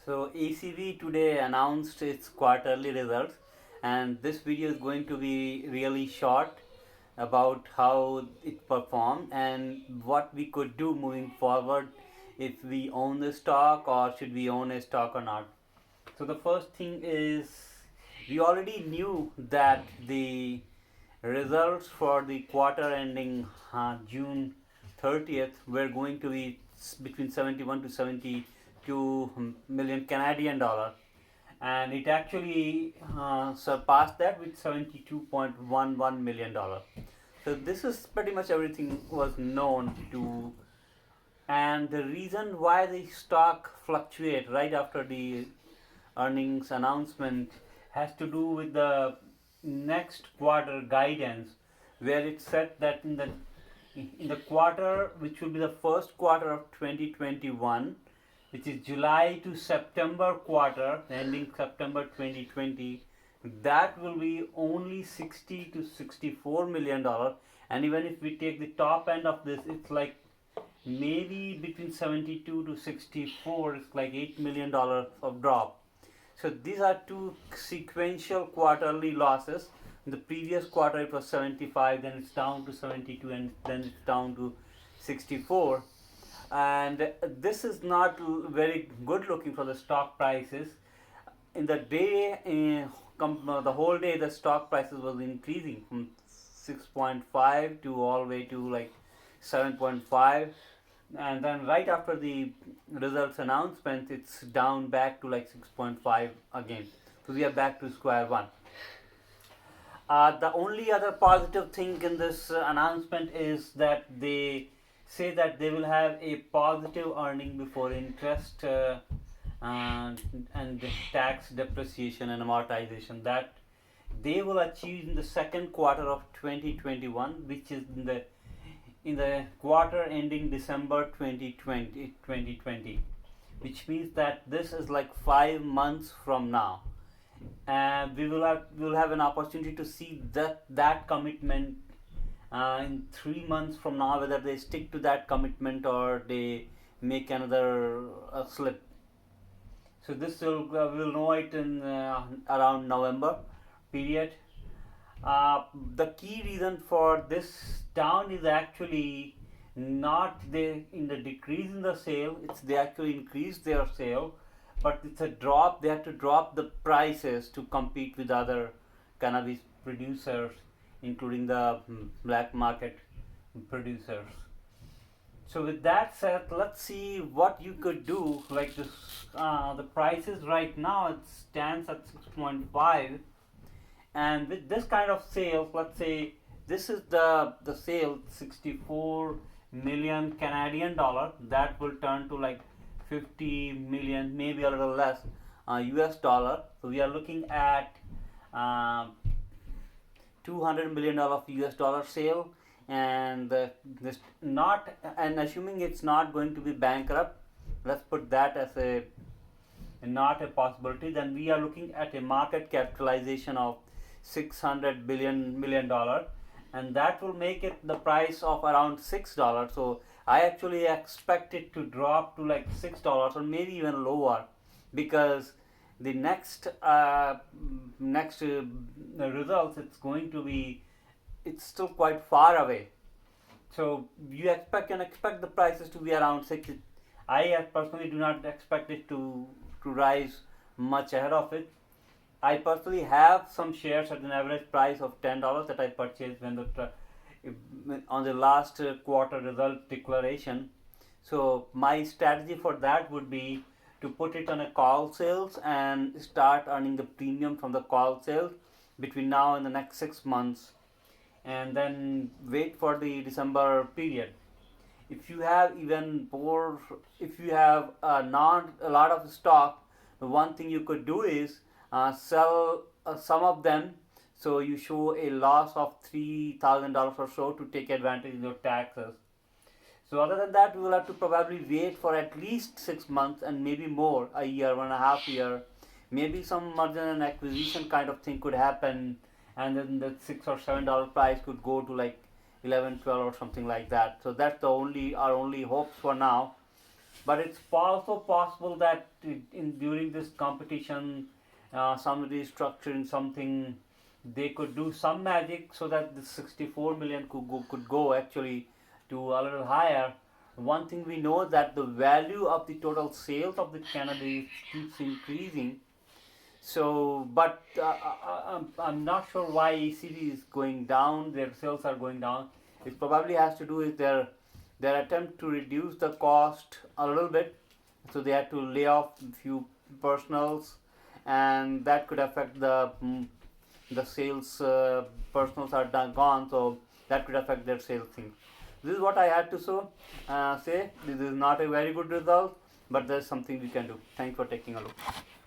So ACV today announced its quarterly results, and this video is going to be really short about how it performed and what we could do moving forward if we own the stock or should we own a stock or not. So the first thing is we already knew that the results for the quarter ending June 30th were going to be between 71 to 72 million Canadian dollar, and it actually surpassed that with 72.11 million dollar. So this is pretty much everything was known to, and the reason why the stock fluctuate right after the earnings announcement has to do with the next quarter guidance, where it said that in the quarter which will be the first quarter of 2021, which is July to September quarter ending September 2020, that will be only 60 to 64 million dollar. And even if we take the top end of this, it's like maybe between 72 to 64, it's like 8 million dollars of drop. So these are two sequential quarterly losses. In the previous quarter it was 75, then it's down to 72, and then it's down to 64. And this is not very good looking for the stock prices. In the day, the whole day the stock prices was increasing from 6.5 to all the way to like 7.5, and then right after the results announcement it's down back to like 6.5 again. So we are back to square one. The only other positive thing in this announcement is that they say that they will have a positive earning before interest and tax depreciation and amortization that they will achieve in the second quarter of 2021, which is in the quarter ending December 2020, which means that this is like 5 months from now, and we will have an opportunity to see that commitment in 3 months from now, whether they stick to that commitment or they make another slip. So this we'll know it in around November period. The key reason for this down is actually not in the decrease in the sale, it's they actually increased their sale, but it's a drop. They have to drop the prices to compete with other cannabis producers, including the black market producers. So with that said, let's see what you could do. Like this, the prices right now it stands at 6.5, and with this kind of sales, let's say this is the sale 64 million Canadian dollar, that will turn to like 50 million, maybe a little less, US dollar. So we are looking at $200 million of US dollar sale, and this not, and assuming it's not going to be bankrupt, let's put that as a not a possibility, then we are looking at a market capitalization of $600 million, and that will make it the price of around $6. So I actually expect it to drop to like $6 or maybe even lower, because the next results it's still quite far away. So you can expect the prices to be around 6. I personally do not expect it to rise much ahead of it. I personally have some shares at an average price of $10 that I purchased on the last quarter result declaration. So my strategy for that would be to put it on a call sales and start earning the premium from the call sales between now and the next 6 months, and then wait for the December period. If you have not a lot of stock, the one thing you could do is sell some of them, so you show a loss of $3,000 or so to take advantage of your taxes. So other than that, we will have to probably wait for at least 6 months and maybe more, a year, 1.5 years. Maybe some merger and acquisition kind of thing could happen, and then the $6 or $7 price could go to like 11, 12 or something like that. So that's our only hopes for now. but it's also possible that during this competition, somebody is structuring something. They could do some magic so that the 64 million could go actually to a little higher. One thing we know that the value of the total sales of the cannabis keeps increasing. So, but I'm not sure why ECD is going down. Their sales are going down. It probably has to do with their attempt to reduce the cost a little bit. So they had to lay off a few personals, and that could affect the sales. Personals are gone, so that could affect their sales thing. This is what I had to say. This is not a very good result, but there's something we can do. Thanks for taking a look.